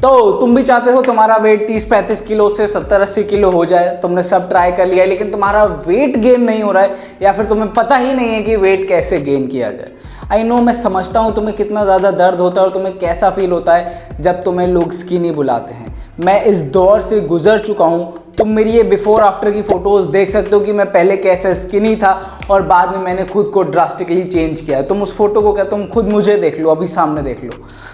तो तुम भी चाहते हो तुम्हारा वेट 30-35 किलो से 70-80 किलो हो जाए, तुमने सब ट्राई कर लिया लेकिन तुम्हारा वेट गेन नहीं हो रहा है, या फिर तुम्हें पता ही नहीं है कि वेट कैसे गेन किया जाए। आई नो, मैं समझता हूँ तुम्हें कितना ज़्यादा दर्द होता है और तुम्हें कैसा फील होता है जब तुम्हें लोग स्किनी बुलाते हैं। मैं इस दौर से गुजर चुका हूँ। तुम मेरी ये बिफोर आफ्टर की फ़ोटोज़ देख सकते हो कि मैं पहले कैसे स्किनी था और बाद में मैंने खुद को ड्रास्टिकली चेंज किया। तुम उस फोटो को क्या, तुम खुद मुझे देख लो, अभी सामने देख लो।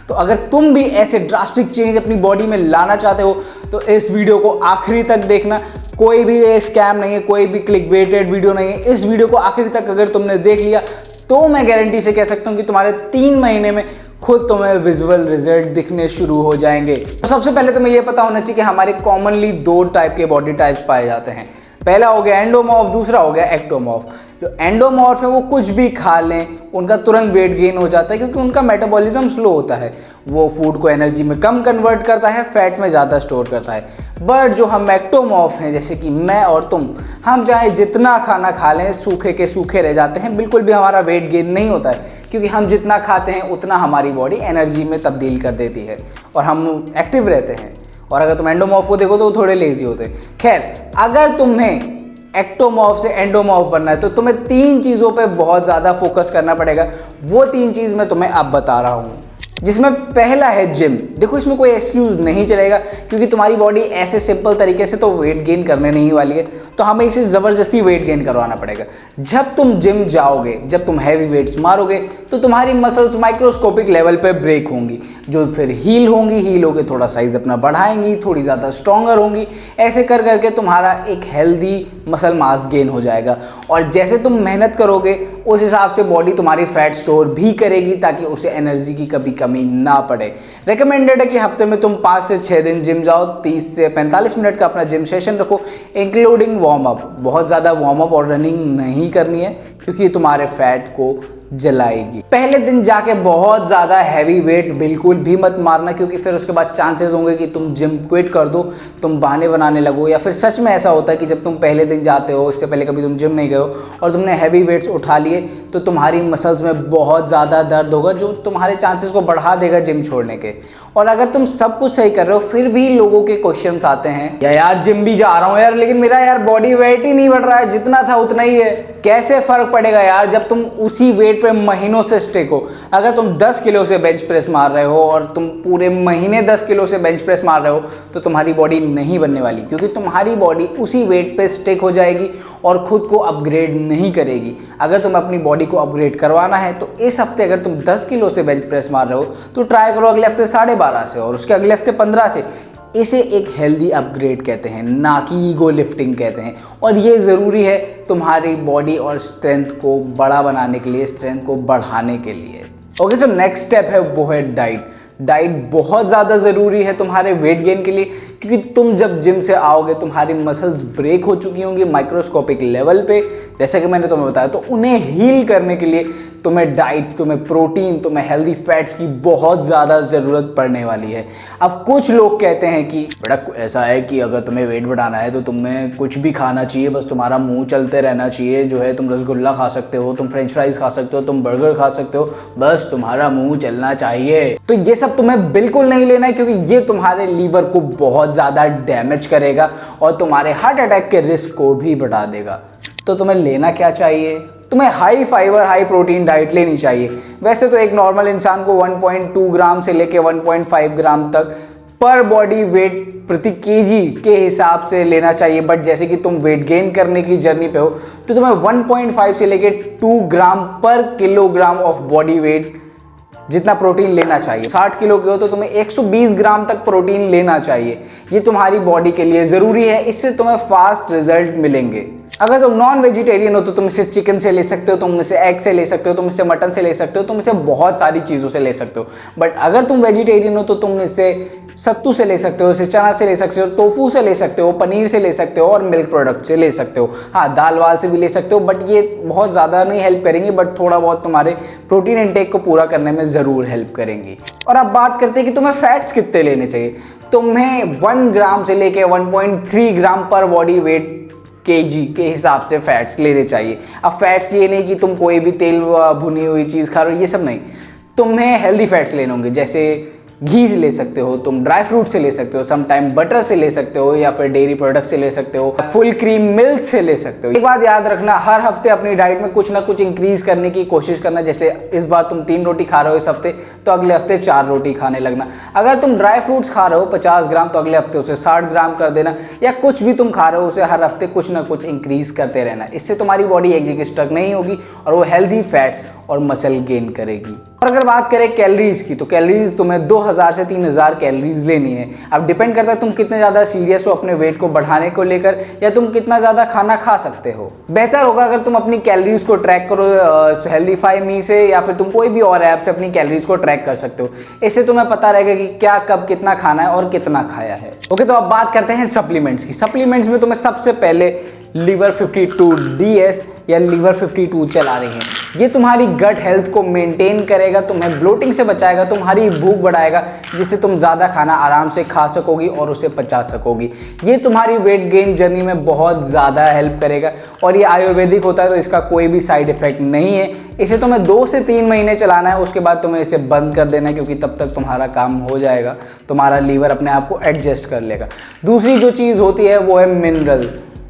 तो अगर तुम भी ऐसे ड्रास्टिक चेंज अपनी बॉडी में लाना चाहते हो तो इस वीडियो को आखिरी तक देखना। कोई भी ये स्कैम नहीं है, कोई भी क्लिकबेटेड वीडियो नहीं है। इस वीडियो को आखिरी तक अगर तुमने देख लिया तो मैं गारंटी से कह सकता हूँ कि तुम्हारे 3 महीने में खुद तुम्हें विजुअल रिजल्ट दिखने शुरू हो जाएंगे। तो सबसे पहले तुम्हें यह पता होना चाहिए कि हमारे कॉमनली 2 टाइप के बॉडी टाइप्स पाए जाते हैं। पहला हो गया एंडोमॉर्फ, दूसरा हो गया एक्टोमॉर्फ। जो एंडोमॉर्फ है वो कुछ भी खा लें उनका तुरंत वेट गेन हो जाता है क्योंकि उनका मेटाबॉलिज्म स्लो होता है। वो फूड को एनर्जी में कम कन्वर्ट करता है, फैट में ज़्यादा स्टोर करता है। बट जो हम एक्टोमॉर्फ हैं, जैसे कि मैं और तुम, हम चाहे जितना खाना खा लें सूखे के सूखे रह जाते हैं, बिल्कुल भी हमारा वेट गेन नहीं होता है क्योंकि हम जितना खाते हैं उतना हमारी बॉडी एनर्जी में तब्दील कर देती है और हम एक्टिव रहते हैं। और अगर तुम एंडोमॉर्फ को देखो तो वो थोड़े लेजी होते हैं। खैर, अगर तुम्हें एक्टोमॉर्फ से एंडोमॉर्फ बनना है तो तुम्हें 3 चीज़ों पे बहुत ज़्यादा फोकस करना पड़ेगा। वो 3 चीज़ मैं तुम्हें अब बता रहा हूँ, जिसमें पहला है जिम। देखो, इसमें कोई एक्सक्यूज़ नहीं चलेगा क्योंकि तुम्हारी बॉडी ऐसे सिंपल तरीके से तो वेट गेन करने नहीं वाली है, तो हमें इसे ज़बरदस्ती वेट गेन करवाना पड़ेगा। जब तुम जिम जाओगे, जब तुम हैवी वेट्स मारोगे तो तुम्हारी मसल्स माइक्रोस्कोपिक लेवल पे ब्रेक होंगी, जो फिर हील होंगी। हील होकर थोड़ा साइज अपना बढ़ाएंगी, थोड़ी ज़्यादा स्ट्रॉन्गर होंगी। ऐसे कर करके तुम्हारा एक हेल्दी मसल मास गेन हो जाएगा। और जैसे तुम मेहनत करोगे उस हिसाब से बॉडी तुम्हारी फैट स्टोर भी करेगी ताकि उसे एनर्जी की कभी कमी ना पड़े। रिकमेंडेड है कि हफ्ते में तुम 5 से 6 दिन जिम जाओ। 30 से 45 मिनट का अपना जिम सेशन रखो, इंक्लूडिंग वार्म अप। बहुत ज़्यादा वार्म अप और रनिंग नहीं करनी है क्योंकि तुम्हारे फैट को जलाएगी। पहले दिन जाके बहुत ज़्यादा हैवी वेट बिल्कुल भी मत मारना क्योंकि फिर उसके बाद चांसेस होंगे कि तुम जिम क्विट कर दो, तुम बहाने बनाने लगो, या फिर सच में ऐसा होता है कि जब तुम पहले दिन जाते हो, इससे पहले कभी तुम जिम नहीं गए हो और तुमने हैवी वेट्स उठा लिए तो तुम्हारी मसल्स में बहुत ज़्यादा दर्द होगा जो तुम्हारे चांसेस को बढ़ा देगा जिम छोड़ने के। और अगर तुम सब कुछ सही कर रहे हो फिर भी लोगों के क्वेश्चंस आते हैं, यार जिम भी जा रहा हूँ यार लेकिन मेरा यार बॉडी वेट ही नहीं बढ़ रहा है, जितना था उतना ही है। कैसे फ़र्क पड़ेगा यार जब तुम उसी वेट पे महीनों से स्टिक हो। अगर तुम 10 किलो से बेंच प्रेस मार रहे हो और तुम पूरे महीने 10 किलो से बेंच प्रेस मार रहे हो तो तुम्हारी बॉडी नहीं बनने वाली क्योंकि तुम्हारी बॉडी उसी वेट पे स्टिक हो जाएगी और खुद को अपग्रेड नहीं करेगी। अगर तुम अपनी बॉडी को अपग्रेड करवाना है तो इस हफ्ते अगर तुम 10 किलो से बेंच प्रेस मार रहे हो तो ट्राई करो अगले हफ्ते 12.5 से और उसके अगले हफ्ते 15 से। इसे एक हेल्दी अपग्रेड कहते हैं, ना कि ईगो लिफ्टिंग कहते हैं। और ये ज़रूरी है तुम्हारी बॉडी और स्ट्रेंथ को बड़ा बनाने के लिए, स्ट्रेंथ को बढ़ाने के लिए। ओके, सो नेक्स्ट स्टेप है वो है डाइट। डाइट बहुत ज़्यादा ज़रूरी है तुम्हारे वेट गेन के लिए क्योंकि तुम जब जिम से आओगे तुम्हारी मसल्स ब्रेक हो चुकी होंगी माइक्रोस्कोपिक लेवल पे, जैसे कि मैंने तुम्हें बताया। तो उन्हें हील करने के लिए तुम्हें डाइट, तुम्हें प्रोटीन, तुम्हें हेल्दी फैट्स की बहुत ज़्यादा ज़रूरत पड़ने वाली है। अब कुछ लोग कहते हैं कि बेटा ऐसा है कि अगर तुम्हें वेट बढ़ाना है तो तुम्हें कुछ भी खाना चाहिए, बस तुम्हारा मुँह चलते रहना चाहिए। जो है तुम रसगुल्ला खा सकते हो, तुम फ्रेंच फ्राइज खा सकते हो, तुम बर्गर खा सकते हो, बस तुम्हारा मुँह चलना चाहिए। तो ये सब तुम्हें बिल्कुल नहीं लेना है क्योंकि ये तुम्हारे लीवर को बहुत ज़्यादा डैमेज करेगा और तुम्हारे हार्ट अटैक के रिस्क को भी बढ़ा देगा। तो तुम्हें लेना क्या चाहिए? तुम्हें high fibre high protein diet लेनी चाहिए। वैसे तो एक नॉर्मल इंसान को 1.2 ग्राम से लेके 1.5 ग्राम तक पर बॉडी वेट प्रति केजी के हिसाब से लेना चाहिए। बट जैसे कि तुम वेट गेन करने की जर्नी पे हो तो तुम्हें 1.5 से लेके 2 ग्राम पर किलोग्राम ऑफ बॉडी वेट जितना प्रोटीन लेना चाहिए। 60 किलो के हो तो तुम्हें 120 ग्राम तक प्रोटीन लेना चाहिए। ये तुम्हारी बॉडी के लिए ज़रूरी है, इससे तुम्हें फास्ट रिजल्ट मिलेंगे। अगर तुम नॉन वेजिटेरियन हो तो तुम इसे चिकन से ले सकते हो, तुम इसे एग से ले सकते हो, तुम इसे मटन से ले सकते हो, तुम इसे बहुत सारी चीज़ों से ले सकते हो। बट अगर तुम वेजिटेरियन हो तो तुम इसे सत्तू से ले सकते हो, इसे चना से ले सकते हो, टोफू से ले सकते हो, पनीर से ले सकते हो और मिल्क प्रोडक्ट से ले सकते हो। हाँ, दाल वाल से भी ले सकते हो बट ये बहुत ज़्यादा नहीं हेल्प करेंगी, बट थोड़ा बहुत तुम्हारे प्रोटीन इंटेक को पूरा करने में ज़रूर हेल्प करेंगी। और अब बात करते हैं कि तुम्हें फैट्स कितने लेने चाहिए। तुम्हें 1 ग्राम से लेके 1.3 ग्राम पर बॉडी वेट केजी के हिसाब से फैट्स लेने चाहिए। अब फैट्स ये नहीं कि तुम कोई भी तेल भुनी हुई चीज़ खा रहे हो, ये सब नहीं। तुम्हें हेल्दी फैट्स लेने होंगे, जैसे घी से ले सकते हो, तुम ड्राई फ्रूट से ले सकते हो, सम टाइम बटर से ले सकते हो, या फिर डेयरी प्रोडक्ट से ले सकते हो, फुल क्रीम मिल्क से ले सकते हो। एक बात याद रखना, हर हफ्ते अपनी डाइट में कुछ ना कुछ इंक्रीज करने की कोशिश करना। जैसे इस बार तुम 3 रोटी खा रहे हो इस हफ्ते, तो अगले हफ्ते 4 रोटी खाने लगना। अगर तुम ड्राई फ्रूट्स खा रहे हो 50 ग्राम, तो अगले हफ्ते उसे 60 ग्राम कर देना। या कुछ भी तुम खा रहे हो उसे हर हफ्ते कुछ ना कुछ इंक्रीज करते रहना। इससे तुम्हारी बॉडी एक जगह स्टक नहीं होगी और वो हेल्दी फैट्स और मसल गेन करेगी। और अगर बात करें कैलोरीज की, तो कैलोरीज तुम्हें 2000 से 3000 कैलोरीज लेनी है। अब डिपेंड करता है तुम कितने ज़्यादा सीरियस हो अपने वेट को बढ़ाने को लेकर, या तुम कितना ज़्यादा खाना खा सकते हो। बेहतर होगा अगर तुम अपनी कैलोरीज को ट्रैक करो हेल्दीफाई मी से, या फिर तुम कोई भी और ऐप से अपनी कैलोरीज को ट्रैक कर सकते हो। इससे तुम्हें पता रहेगा कि क्या कब कितना खाना है और कितना खाया है। ओके, तो अब बात करते हैं सप्लीमेंट्स की। सप्लीमेंट्स में तुम्हें सबसे पहले लीवर 52 DS या लीवर 52 चला रही हैं। ये तुम्हारी गट हेल्थ को मेंटेन करेगा, तुम्हें ब्लोटिंग से बचाएगा, तुम्हारी भूख बढ़ाएगा, जिससे तुम ज़्यादा खाना आराम से खा सकोगी और उसे पचा सकोगी। ये तुम्हारी वेट गेन जर्नी में बहुत ज़्यादा हेल्प करेगा और ये आयुर्वेदिक होता है, तो इसका कोई भी साइड इफेक्ट नहीं है। इसे तुम्हें 2 से 3 महीने चलाना है, उसके बाद तुम्हें इसे बंद कर देना है, क्योंकि तब तक तुम्हारा काम हो जाएगा, तुम्हारा लीवर अपने आप को एडजस्ट कर लेगा। दूसरी जो चीज़ होती है वो है मिनरल,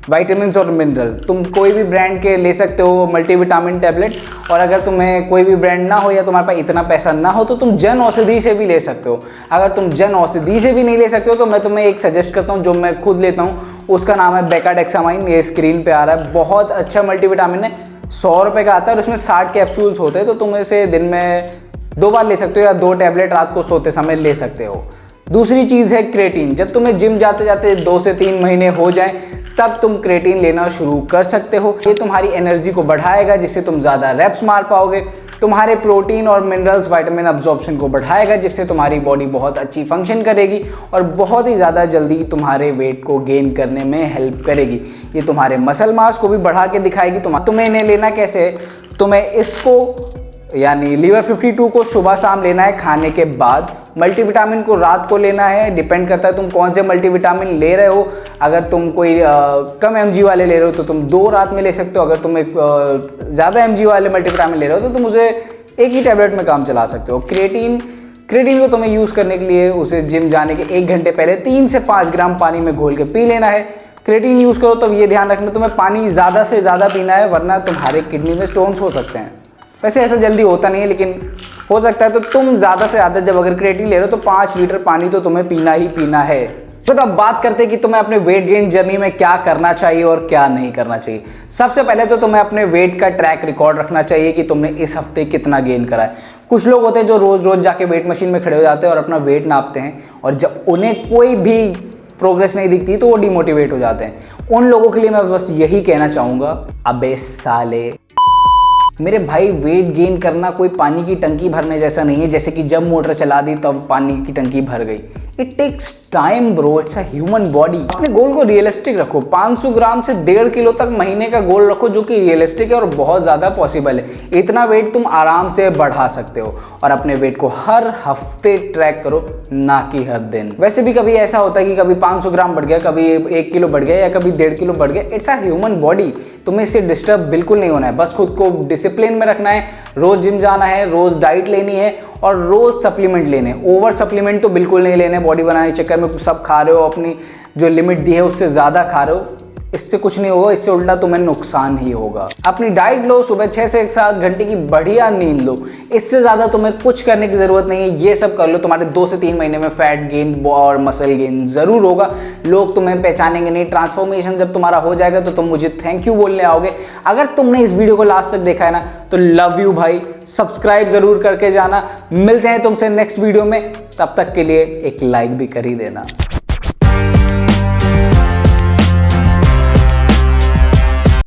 विटामिन्स और मिनरल। तुम कोई भी ब्रांड के ले सकते हो मल्टीविटामिन टैबलेट, और अगर तुम्हें कोई भी ब्रांड ना हो या तुम्हारे पास इतना पैसा ना हो तो तुम जन औषधि से भी ले सकते हो। अगर तुम जन औषधि से भी नहीं ले सकते हो तो मैं तुम्हें एक सजेस्ट करता हूँ जो मैं खुद लेता हूँ, उसका नाम है बेकाडेक्सामाइन। ये स्क्रीन पे आ रहा है, बहुत अच्छा मल्टीविटामिन है, 100 रुपये का आता है और उसमें 60 कैप्सूल्स होते हैं। तो तुम इसे दिन में 2 बार ले सकते हो या 2 टैबलेट रात को सोते समय ले सकते हो। दूसरी चीज़ है क्रेटीन। जब तुम्हें जिम जाते जाते 2 से 3 महीने हो जाएं, तब तुम क्रेटीन लेना शुरू कर सकते हो। ये तुम्हारी एनर्जी को बढ़ाएगा, जिससे तुम ज़्यादा रेप्स मार पाओगे। तुम्हारे प्रोटीन और मिनरल्स विटामिन अब्जॉर्प्शन को बढ़ाएगा, जिससे तुम्हारी बॉडी बहुत अच्छी फंक्शन करेगी और बहुत ही ज़्यादा जल्दी तुम्हारे वेट को गेन करने में हेल्प करेगी। ये तुम्हारे मसल मास को भी बढ़ा के दिखाएगी। तुम्हें इन्हें लेना कैसे है, तुम्हें इसको यानी लीवर 52 को सुबह शाम लेना है खाने के बाद। मल्टीविटामिन को रात को लेना है, डिपेंड करता है तुम कौन से मल्टीविटामिन ले रहे हो। अगर तुम कोई कम mg वाले ले रहे हो तो तुम 2 रात में ले सकते हो। अगर तुम एक ज़्यादा mg वाले मल्टीविटामिन ले रहे हो तो तुम उसे एक ही टैबलेट में काम चला सकते हो। क्रेटीन को तुम्हें यूज़ करने के लिए उसे जिम जाने के 1 घंटे पहले 3 से 5 ग्राम पानी में घोल के पी लेना है। क्रेटीन यूज़ करो तब ये ध्यान रखना तुम्हें पानी ज़्यादा से ज़्यादा पीना है, वरना तुम्हारे किडनी में स्टोन्स हो सकते हैं। वैसे ऐसा जल्दी होता नहीं है, लेकिन हो सकता है। तो तुम ज़्यादा से ज़्यादा जब अगर क्रेटीन ले रहे हो तो 5 लीटर पानी तो तुम्हें पीना ही पीना है। तो अब बात करते हैं कि तुम्हें अपने वेट गेन जर्नी में क्या करना चाहिए और क्या नहीं करना चाहिए। सबसे पहले तो तुम्हें अपने वेट का ट्रैक रिकॉर्ड रखना चाहिए कि तुमने इस हफ्ते कितना गेन करा है। कुछ लोग होते हैं जो रोज़ रोज़ जाके वेट मशीन में खड़े हो जाते हैं और अपना वेट नापते हैं, और जब उन्हें कोई भी प्रोग्रेस नहीं दिखती तो वो डिमोटिवेट हो जाते हैं। उन लोगों के लिए मैं बस यही कहना चाहूँगा, अबे साले मेरे भाई, वेट गेन करना कोई पानी की टंकी भरने जैसा नहीं है, जैसे कि जब मोटर चला दी तब पानी की टंकी भर गई। It takes time bro, it's a human body. अपने गोल को रियलिस्टिक रखो। 500 ग्राम से 1.5 किलो तक महीने का गोल रखो, जो कि रियलिस्टिक है और बहुत ज़्यादा पॉसिबल है। इतना वेट तुम आराम से बढ़ा सकते हो, और अपने वेट को हर हफ्ते ट्रैक करो, ना कि हर दिन। वैसे भी कभी ऐसा होता है कि कभी 500 ग्राम बढ़ गया, कभी 1 किलो बढ़ गया, या कभी 1.5 किलो बढ़ गया। इट्स अ ह्यूमन बॉडी, तुम्हें इससे डिस्टर्ब बिल्कुल नहीं होना है। बस खुद को डिसिप्लिन में रखना है, रोज़ जिम जाना है, रोज़ डाइट लेनी है और रोज़ सप्लीमेंट लेने। ओवर सप्लीमेंट तो बिल्कुल नहीं लेने। बॉडी बनाने के चक्कर में सब खा रहे हो, अपनी जो लिमिट दी है उससे ज़्यादा खा रहे हो, इससे कुछ नहीं होगा, इससे उल्टा तुम्हें नुकसान ही होगा। अपनी डाइट लो, सुबह 6 से 7 घंटे की बढ़िया नींद लो। इससे ज़्यादा तुम्हें कुछ करने की ज़रूरत नहीं है। ये सब कर लो, तुम्हारे 2 से 3 महीने में फैट गेन और मसल गेन ज़रूर होगा। लोग तुम्हें पहचानेंगे नहीं। ट्रांसफॉर्मेशन जब तुम्हारा हो जाएगा तो तुम मुझे थैंक यू बोलने आओगे। अगर तुमने इस वीडियो को लास्ट तक देखा है ना, तो लव यू भाई, सब्सक्राइब ज़रूर करके जाना। मिलते हैं तुमसे नेक्स्ट वीडियो में, तब तक के लिए एक लाइक भी कर ही देना।